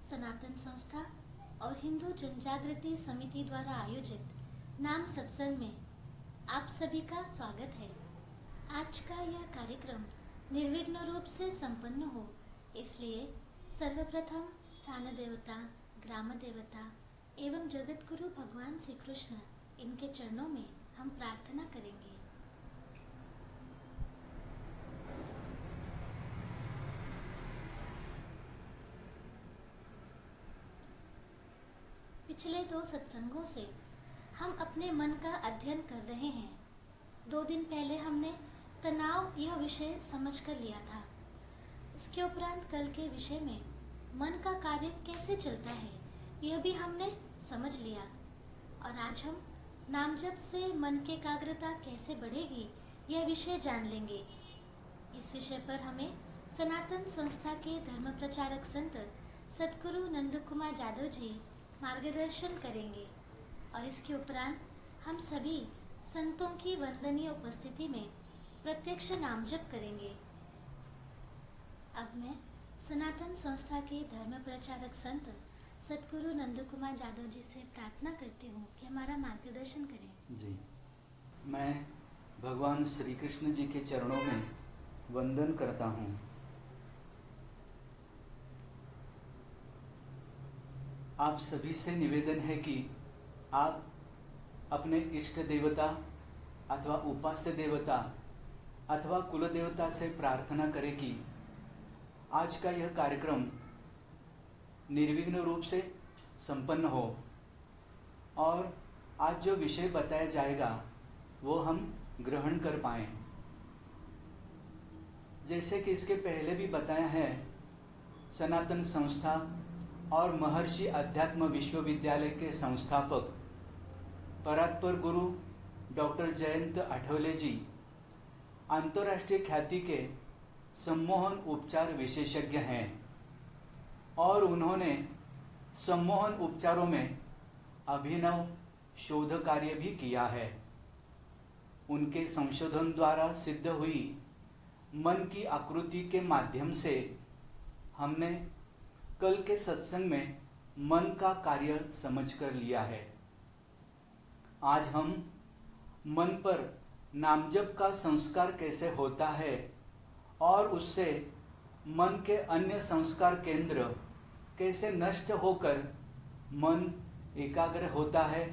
सनातन संस्था और हिंदू जनजागृति समिति द्वारा आयोजित नाम सत्संग में आप सभी का स्वागत है। आज का यह कार्यक्रम निर्विघ्न रूप से संपन्न हो, इसलिए सर्वप्रथम स्थान देवता, ग्राम देवता एवं जगत गुरु भगवान श्री कृष्ण इनके चरणों में हम प्रार्थना करेंगे। पिछले 2 सत्संगों से हम अपने मन का अध्ययन कर रहे हैं। 2 दिन पहले हमने तनाव यह विषय समझ कर लिया था। उसके उपरांत कल के विषय में मन का कार्य कैसे चलता है यह भी हमने समझ लिया, और आज हम नाम जप से मन की एकाग्रता कैसे बढ़ेगी यह विषय जान लेंगे। इस विषय पर हमें सनातन संस्था के धर्म प्रचारक संत सतगुरु नंद कुमार जादव जी मार्गदर्शन करेंगे, और इसके उपरांत हम सभी संतों की वंदनीय उपस्थिति में प्रत्यक्ष नाम जप करेंगे। अब मैं सनातन संस्था के धर्म प्रचारक संत सतगुरु नंद कुमार जादव जी से प्रार्थना करती हूँ कि हमारा मार्गदर्शन करें। जी, मैं भगवान श्री कृष्ण जी के चरणों में वंदन करता हूँ। आप सभी से निवेदन है कि आप अपने इष्ट देवता अथवा उपास्य देवता अथवा कुल देवता से प्रार्थना करें कि आज का यह कार्यक्रम निर्विघ्न रूप से संपन्न हो, और आज जो विषय बताया जाएगा वो हम ग्रहण कर पाएं। जैसे कि इसके पहले भी बताया है, सनातन संस्था और महर्षि अध्यात्म विश्वविद्यालय के संस्थापक परात्पर गुरु डॉक्टर जयंत आठवले जी अंतर्राष्ट्रीय ख्याति के सम्मोहन उपचार विशेषज्ञ हैं, और उन्होंने सम्मोहन उपचारों में अभिनव शोध कार्य भी किया है। उनके संशोधन द्वारा सिद्ध हुई मन की आकृति के माध्यम से हमने कल के सत्संग में मन का कार्य समझ कर लिया है। आज हम मन पर नामजप का संस्कार कैसे होता है और उससे मन के अन्य संस्कार केंद्र कैसे नष्ट होकर मन एकाग्र होता है,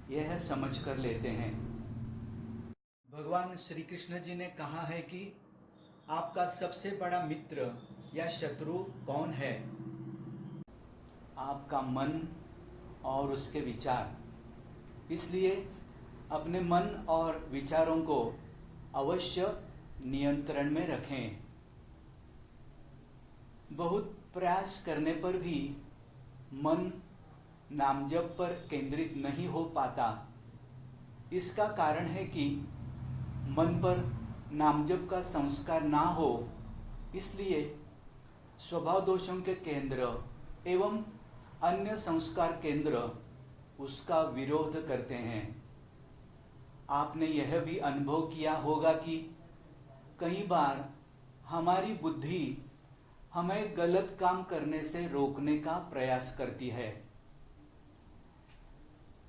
यह समझ कर लेते हैं। भगवान श्री कृष्ण जी ने कहा है कि आपका सबसे बड़ा मित्र या शत्रु कौन है? आपका मन और उसके विचार। इसलिए अपने मन और विचारों को अवश्य नियंत्रण में रखें। बहुत प्रयास करने पर भी मन नामजप पर केंद्रित नहीं हो पाता। इसका कारण है कि मन पर नामजप का संस्कार ना हो, इसलिए स्वभाव दोषों के केंद्र एवं अन्य संस्कार केंद्र उसका विरोध करते हैं। आपने यह भी अनुभव किया होगा कि कई बार हमारी बुद्धि हमें गलत काम करने से रोकने का प्रयास करती है,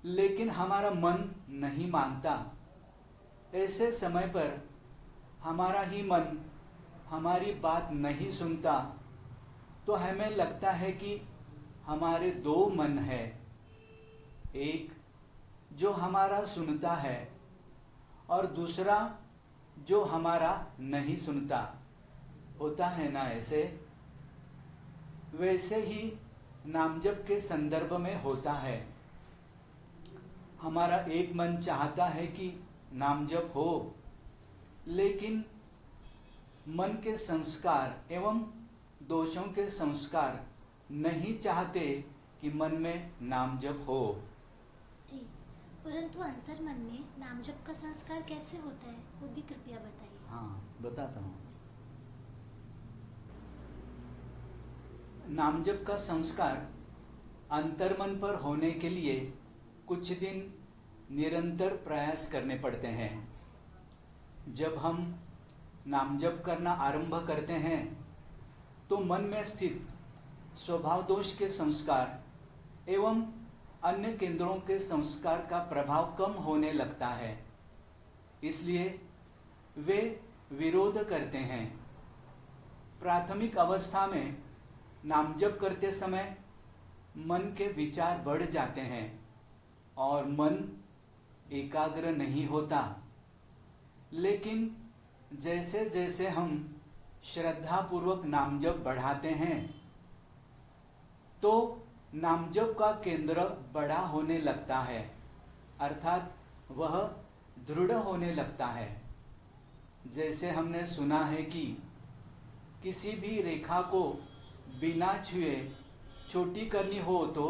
लेकिन हमारा मन नहीं मानता। ऐसे समय पर हमारा ही मन हमारी बात नहीं सुनता, तो हमें लगता है कि हमारे 2 मन है, एक जो हमारा सुनता है और दूसरा जो हमारा नहीं सुनता। होता है ना ऐसे? वैसे ही नामजप के संदर्भ में होता है। हमारा एक मन चाहता है कि नामजप हो, लेकिन मन के संस्कार एवं दोषों के संस्कार नहीं चाहते कि मन में नामजप हो। जी, परंतु अंतर मन में नामजप का संस्कार कैसे होता है वो भी कृपया बताइए। हाँ, बताता हूँ। नामजप का संस्कार अंतर्मन पर होने के लिए कुछ दिन निरंतर प्रयास करने पड़ते हैं। जब हम नामजप करना आरंभ करते हैं तो मन में स्थित स्वभाव दोष के संस्कार एवं अन्य केंद्रों के संस्कार का प्रभाव कम होने लगता है। इसलिए वे विरोध करते हैं। प्राथमिक अवस्था में नाम जप करते समय मन के विचार बढ़ जाते हैं और मन एकाग्र नहीं होता। लेकिन जैसे जैसे हम श्रद्धापूर्वक नाम जप बढ़ाते हैं तो नाम जप का केंद्र बड़ा होने लगता है, अर्थात वह दृढ़ होने लगता है। जैसे हमने सुना है कि किसी भी रेखा को बिना छुए छोटी करनी हो तो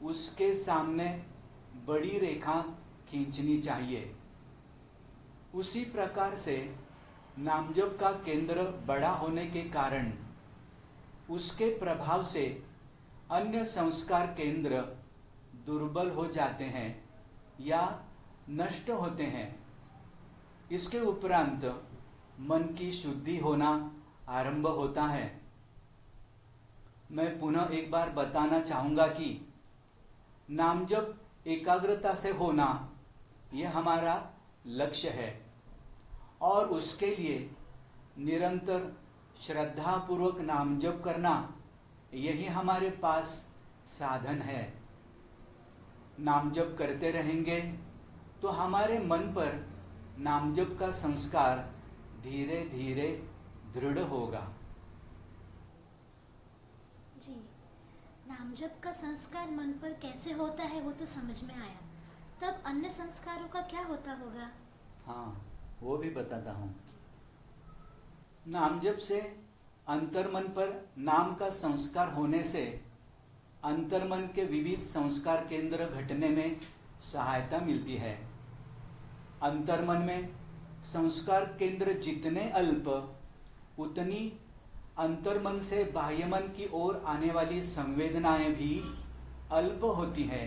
उसके सामने बड़ी रेखा खींचनी चाहिए। उसी प्रकार से नामजप का केंद्र बड़ा होने के कारण उसके प्रभाव से अन्य संस्कार केंद्र दुर्बल हो जाते हैं या नष्ट होते हैं। इसके उपरांत मन की शुद्धि होना आरंभ होता है। मैं पुनः एक बार बताना चाहूँगा कि नामजप एकाग्रता से होना यह हमारा लक्ष्य है और उसके लिए निरंतर श्रद्धापूर्वक नाम जप करना यही हमारे पास साधन है। नाम जप करते रहेंगे तो हमारे मन पर नाम जप का संस्कार धीरे धीरे दृढ़ होगा। जी, नाम जप का संस्कार मन पर कैसे होता है वो तो समझ में आया, तब अन्य संस्कारों का क्या होता होगा? हाँ, वो भी बताता हूँ। नाम जप से अंतर्मन पर नाम का संस्कार होने से अंतर्मन के विविध संस्कार केंद्र घटने में सहायता मिलती है। अंतर्मन में संस्कार केंद्र जितने अल्प उतनी अंतर्मन से बाह्यमन की ओर आने वाली संवेदनाएं भी अल्प होती है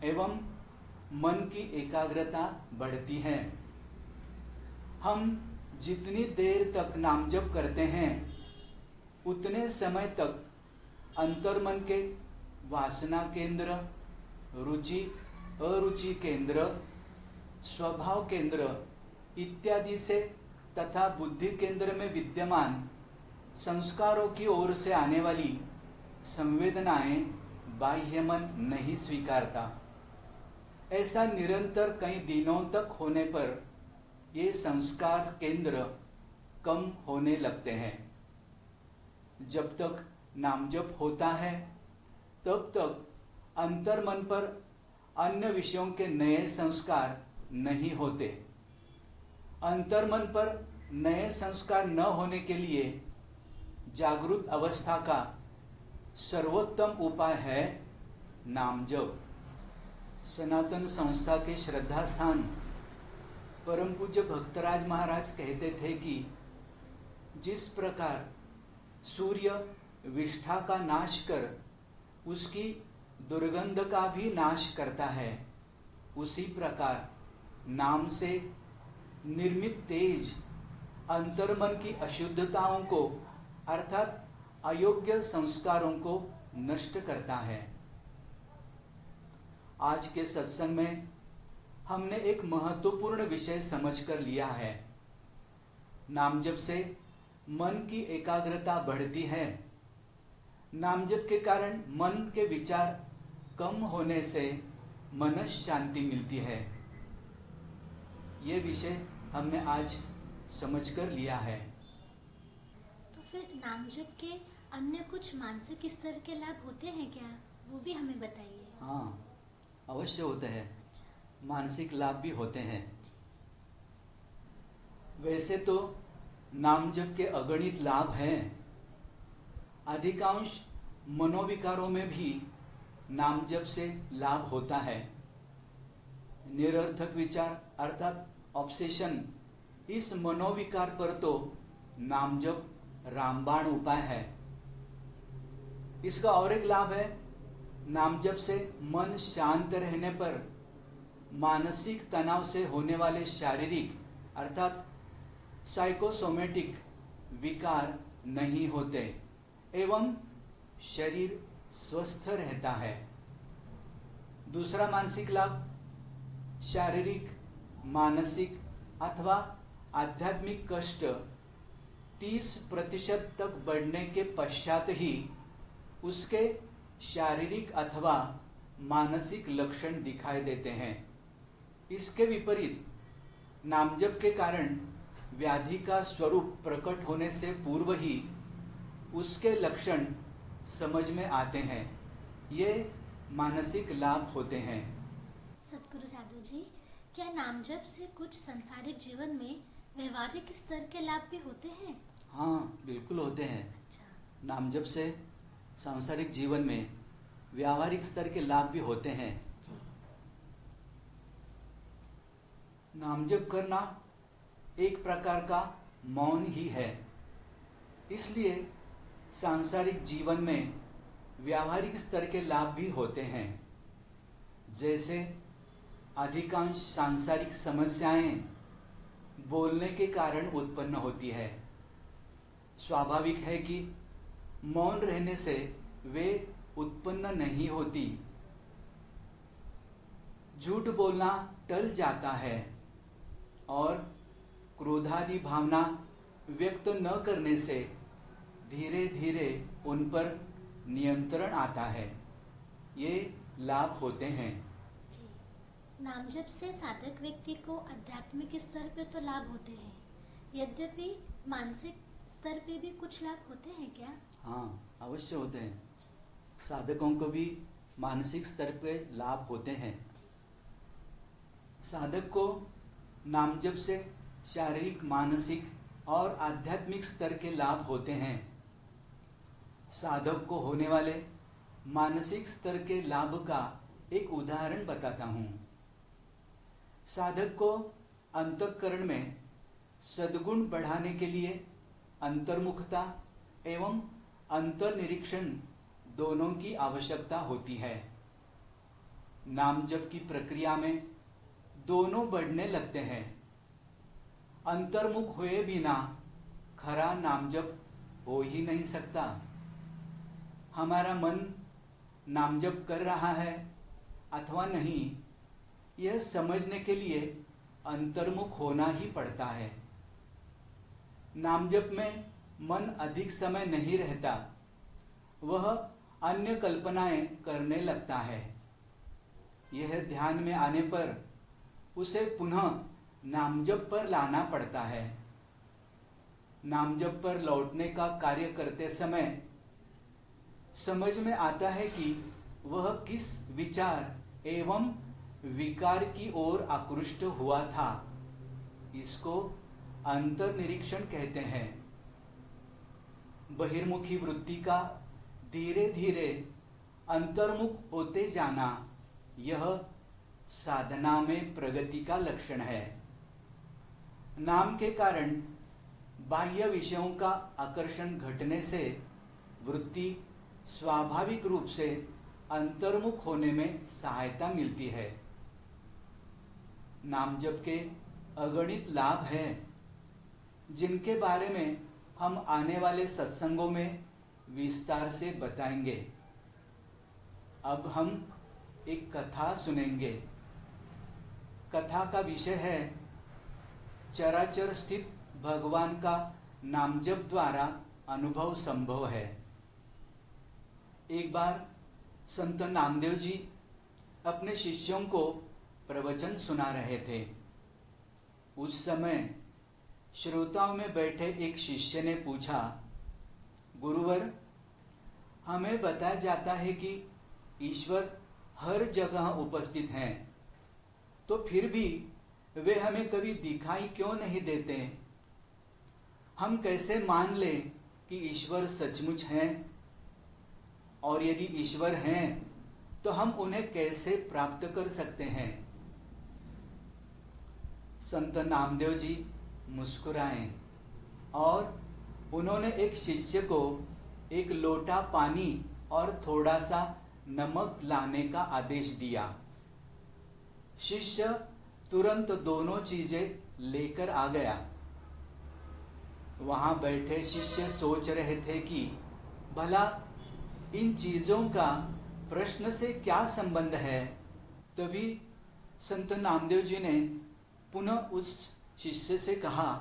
एवं मन की एकाग्रता बढ़ती है। हम जितनी देर तक नाम जप करते हैं उतने समय तक अंतर्मन के वासना केंद्र, रुचि अरुचि केंद्र, स्वभाव केंद्र इत्यादि से तथा बुद्धि केंद्र में विद्यमान संस्कारों की ओर से आने वाली संवेदनाएं बाह्य मन नहीं स्वीकारता। ऐसा निरंतर कई दिनों तक होने पर ये संस्कार केंद्र कम होने लगते हैं। जब तक नामजप होता है तब तक अंतर्मन पर अन्य विषयों के नए संस्कार नहीं होते। अंतर्मन पर नए संस्कार न होने के लिए जागृत अवस्था का सर्वोत्तम उपाय है नामजप। सनातन संस्था के श्रद्धा स्थान परम पूज्य भक्तराज महाराज कहते थे कि जिस प्रकार सूर्य विष्ठा का नाश कर उसकी दुर्गंध का भी नाश करता है, उसी प्रकार नाम से निर्मित तेज अंतर्मन की अशुद्धताओं को अर्थात अयोग्य संस्कारों को नष्ट करता है। आज के सत्संग में हमने एक महत्वपूर्ण विषय समझकर लिया है। नामजप से मन की एकाग्रता बढ़ती है। नामजप के कारण मन के विचार कम होने से मन शांति मिलती है। ये विषय हमने आज समझकर लिया है। तो फिर नामजप के अन्य कुछ मानसिक स्तर के लाभ होते हैं क्या? वो भी हमें बताइए। हाँ, अवश्य होते हैं। मानसिक लाभ भी होते हैं। वैसे तो नामजप के अगणित लाभ हैं। अधिकांश मनोविकारों में भी नामजप से लाभ होता है। निरर्थक विचार अर्थात ऑब्सेशन, इस मनोविकार पर तो नामजप रामबाण उपाय है। इसका और एक लाभ है, नामजप से मन शांत रहने पर मानसिक तनाव से होने वाले शारीरिक अर्थात साइकोसोमेटिक विकार नहीं होते एवं शरीर स्वस्थ रहता है। दूसरा मानसिक लाभ, शारीरिक, मानसिक अथवा आध्यात्मिक कष्ट 30% तक बढ़ने के पश्चात ही उसके शारीरिक अथवा मानसिक लक्षण दिखाई देते हैं। इसके विपरीत नामजप के कारण व्याधि का स्वरूप प्रकट होने से पूर्व ही उसके लक्षण समझ में आते हैं। ये मानसिक लाभ होते हैं। सतगुरु जादू जी, क्या नामजप से कुछ सांसारिक जीवन में व्यवहारिक स्तर के लाभ भी होते हैं? हाँ, बिल्कुल होते हैं। अच्छा। नामजप से सांसारिक जीवन में व्यावहारिक स्तर के लाभ भी होते हैं। जी। नामजप करना एक प्रकार का मौन ही है, इसलिए सांसारिक जीवन में व्यावहारिक स्तर के लाभ भी होते हैं। जैसे अधिकांश सांसारिक समस्याएं बोलने के कारण उत्पन्न होती है। स्वाभाविक है कि मौन रहने से वे उत्पन्न नहीं होती। झूठ बोलना टल जाता है और क्रोधादि भावना व्यक्त न करने से धीरे धीरे उन पर नियंत्रण आता है। ये लाभ होते हैं। जी। नामजप से साधक व्यक्ति को आध्यात्मिक स्तर पे तो लाभ होते हैं, यद्यपि मानसिक स्तर पे भी कुछ लाभ होते हैं क्या? हाँ, अवश्य होते हैं। साधकों को भी मानसिक स्तर पे लाभ होते हैं। साधक को नामजप से शारीरिक, मानसिक और आध्यात्मिक स्तर के लाभ होते हैं। साधक को होने वाले मानसिक स्तर के लाभ का एक उदाहरण बताता हूँ। साधक को अंतःकरण में सद्गुण बढ़ाने के लिए अंतर्मुखता एवं अंतर्निरीक्षण दोनों की आवश्यकता होती है। नामजप की प्रक्रिया में दोनों बढ़ने लगते हैं। अंतर्मुख हुए बिना खरा नामजप हो ही नहीं सकता। हमारा मन नामजप कर रहा है अथवा नहीं, यह समझने के लिए अंतर्मुख होना ही पड़ता है। नामजप में मन अधिक समय नहीं रहता, वह अन्य कल्पनाएं करने लगता है। यह ध्यान में आने पर उसे पुनः नामजप पर लाना पड़ता है। नामजप पर लौटने का कार्य करते समय समझ में आता है कि वह किस विचार एवं विकार की ओर आकृष्ट हुआ था। इसको अंतर्निरीक्षण कहते हैं। बहिर्मुखी वृत्ति का धीरे धीरे अंतर्मुख होते जाना, यह साधना में प्रगति का लक्षण है। नाम के कारण बाह्य विषयों का आकर्षण घटने से वृत्ति स्वाभाविक रूप से अंतर्मुख होने में सहायता मिलती है। नामजप के अगणित लाभ हैं, जिनके बारे में हम आने वाले सत्संगों में विस्तार से बताएंगे। अब हम एक कथा सुनेंगे। कथा का विषय है चराचर स्थित भगवान का नामजप द्वारा अनुभव संभव है। एक बार संत नामदेव जी अपने शिष्यों को प्रवचन सुना रहे थे। उस समय श्रोताओं में बैठे एक शिष्य ने पूछा, गुरुवर, हमें बताया जाता है कि ईश्वर हर जगह उपस्थित हैं, तो फिर भी वे हमें कभी दिखाई क्यों नहीं देते? हम कैसे मान लें कि ईश्वर सचमुच हैं? और यदि ईश्वर हैं तो हम उन्हें कैसे प्राप्त कर सकते हैं? संत नामदेव जी मुस्कुराए और उन्होंने एक शिष्य को एक लोटा पानी और थोड़ा सा नमक लाने का आदेश दिया। शिष्य तुरंत दोनों चीजें लेकर आ गया। वहां बैठे शिष्य सोच रहे थे कि भला इन चीजों का प्रश्न से क्या संबंध है? तभी संत नामदेव जी ने पुनः उस शिष्य से कहा,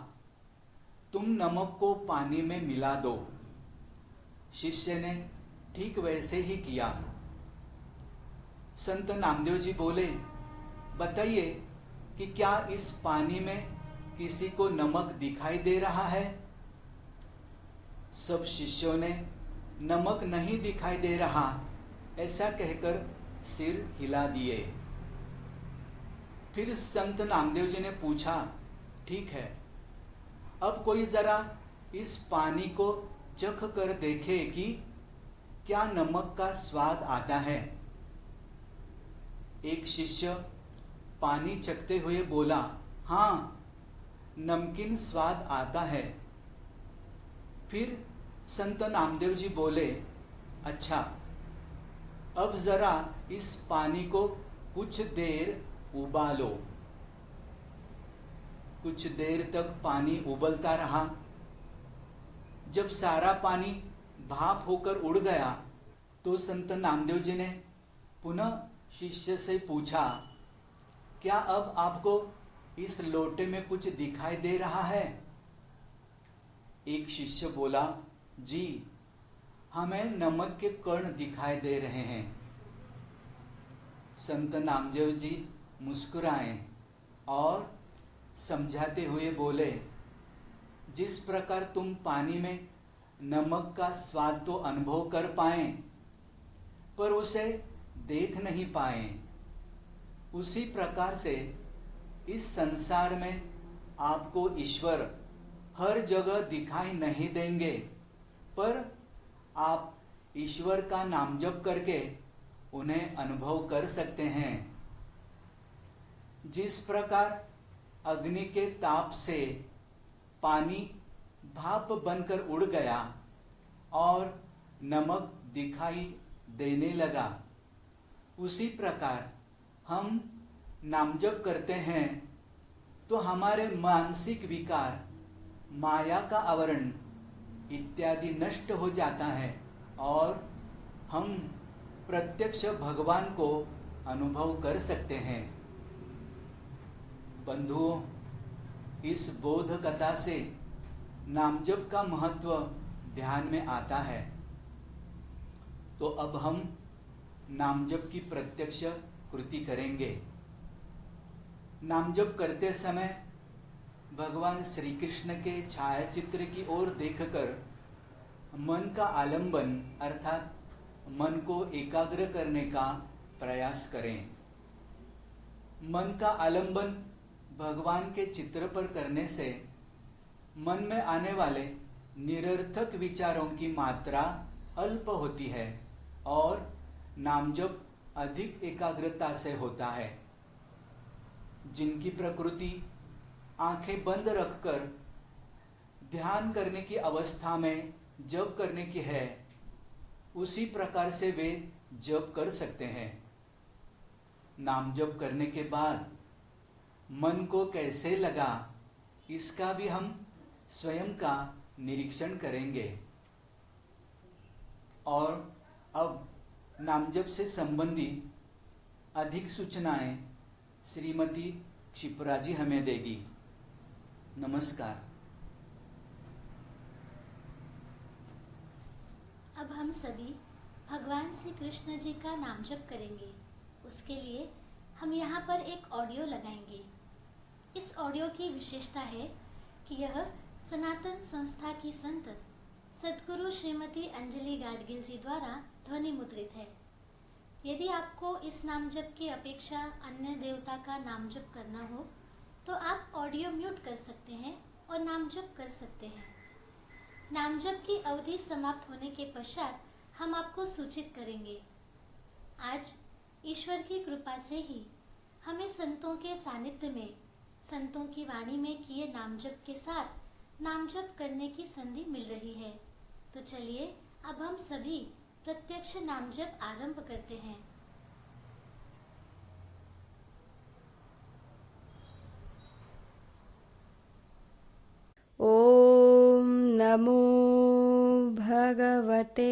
तुम नमक को पानी में मिला दो। शिष्य ने ठीक वैसे ही किया। संत नामदेव जी बोले, बताइए कि क्या इस पानी में किसी को नमक दिखाई दे रहा है? सब शिष्यों ने नमक नहीं दिखाई दे रहा ऐसा कहकर सिर हिला दिए। फिर संत नामदेव जी ने पूछा, ठीक है, अब कोई जरा इस पानी को चख कर देखे कि क्या नमक का स्वाद आता है। एक शिष्य पानी चखते हुए बोला, हाँ, नमकीन स्वाद आता है। फिर संत नामदेव जी बोले, अच्छा, अब जरा इस पानी को कुछ देर उबालो। कुछ देर तक पानी उबलता रहा। जब सारा पानी भाप होकर उड़ गया तो संत नामदेव जी ने पुनः शिष्य से पूछा, क्या अब आपको इस लोटे में कुछ दिखाई दे रहा है? एक शिष्य बोला, जी, हमें नमक के कण दिखाई दे रहे हैं। संत नामदेव जी मुस्कुराए और समझाते हुए बोले, जिस प्रकार तुम पानी में नमक का स्वाद तो अनुभव कर पाए पर उसे देख नहीं पाए, उसी प्रकार से इस संसार में आपको ईश्वर हर जगह दिखाई नहीं देंगे, पर आप ईश्वर का नाम जप करके उन्हें अनुभव कर सकते हैं। जिस प्रकार अग्नि के ताप से पानी भाप बनकर उड़ गया और नमक दिखाई देने लगा, उसी प्रकार हम नाम जप करते हैं तो हमारे मानसिक विकार, माया का आवरण इत्यादि नष्ट हो जाता है और हम प्रत्यक्ष भगवान को अनुभव कर सकते हैं। बंधुओं, इस बोध कथा से नामजप का महत्व ध्यान में आता है। तो अब हम नामजप की प्रत्यक्ष कृति करेंगे। नामजप करते समय भगवान श्री कृष्ण के छायाचित्र की ओर देखकर मन का आलंबन अर्थात मन को एकाग्र करने का प्रयास करें। मन का आलंबन भगवान के चित्र पर करने से मन में आने वाले निरर्थक विचारों की मात्रा अल्प होती है और नामजप अधिक एकाग्रता से होता है। जिनकी प्रकृति आंखें बंद रखकर ध्यान करने की अवस्था में जप करने की है, उसी प्रकार से वे जप कर सकते हैं। नाम जप करने के बाद मन को कैसे लगा, इसका भी हम स्वयं का निरीक्षण करेंगे। और अब नामजप से संबंधित अधिक सूचनाएं श्रीमती क्षिप्रा जी हमें देगी। नमस्कार। अब हम सभी भगवान श्री कृष्ण जी का नाम जप करेंगे। उसके लिए हम यहाँ पर एक ऑडियो लगाएंगे। इस ऑडियो की विशेषता है कि यह सनातन संस्था की संत सद्गुरु श्रीमती अंजलि गाडगिल जी द्वारा ध्वनि मुद्रित है। यदि आपको इस नाम जप की अपेक्षा अन्य देवता का नाम जप करना हो तो आप ऑडियो म्यूट कर सकते हैं और नाम जप कर सकते हैं। नाम जप की अवधि समाप्त होने के पश्चात हम आपको सूचित करेंगे। आज ईश्वर की कृपा से ही हमें संतों के सानिध्य में संतों की वाणी में किए नाम जप के साथ नाम जप करने की संधि मिल रही है। तो चलिए अब हम सभी प्रत्यक्ष नाम जप आरंभ करते हैं। ॐ नमो भगवते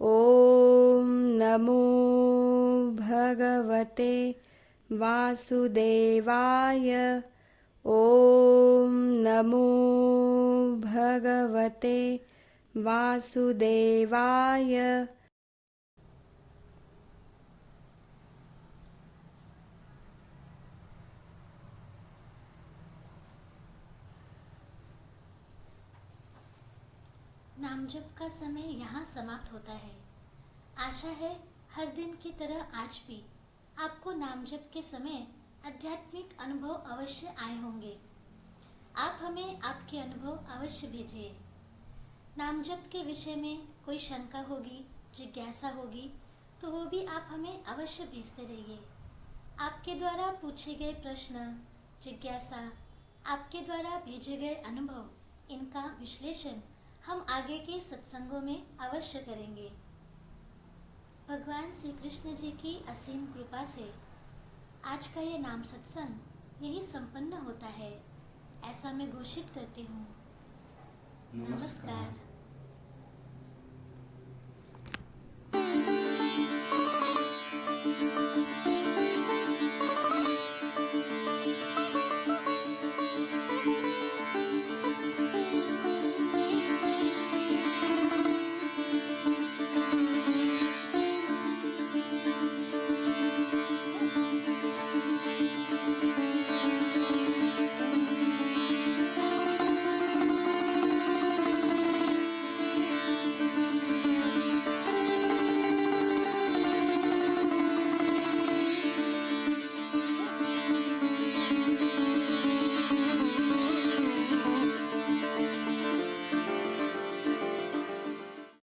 ॐ नमो भगवते वासुदेवाय ॐ नमो भगवते वासुदेवाय। नाम जप का समय यहाँ समाप्त होता है। आशा है हर दिन की तरह आज भी आपको नाम जप के समय आध्यात्मिक अनुभव अवश्य आए होंगे। आप हमें आपके अनुभव अवश्य भेजिए। नाम जप के विषय में कोई शंका होगी, जिज्ञासा होगी तो वो भी आप हमें अवश्य भेजते रहिए। आपके द्वारा पूछे गए प्रश्न, जिज्ञासा, आपके द्वारा भेजे गए अनुभव, इनका विश्लेषण हम आगे के सत्संगों में अवश्य करेंगे। भगवान श्री कृष्ण जी की असीम कृपा से आज का ये नाम सत्संग यही संपन्न होता है, ऐसा मैं घोषित करती हूँ। नमस्कार।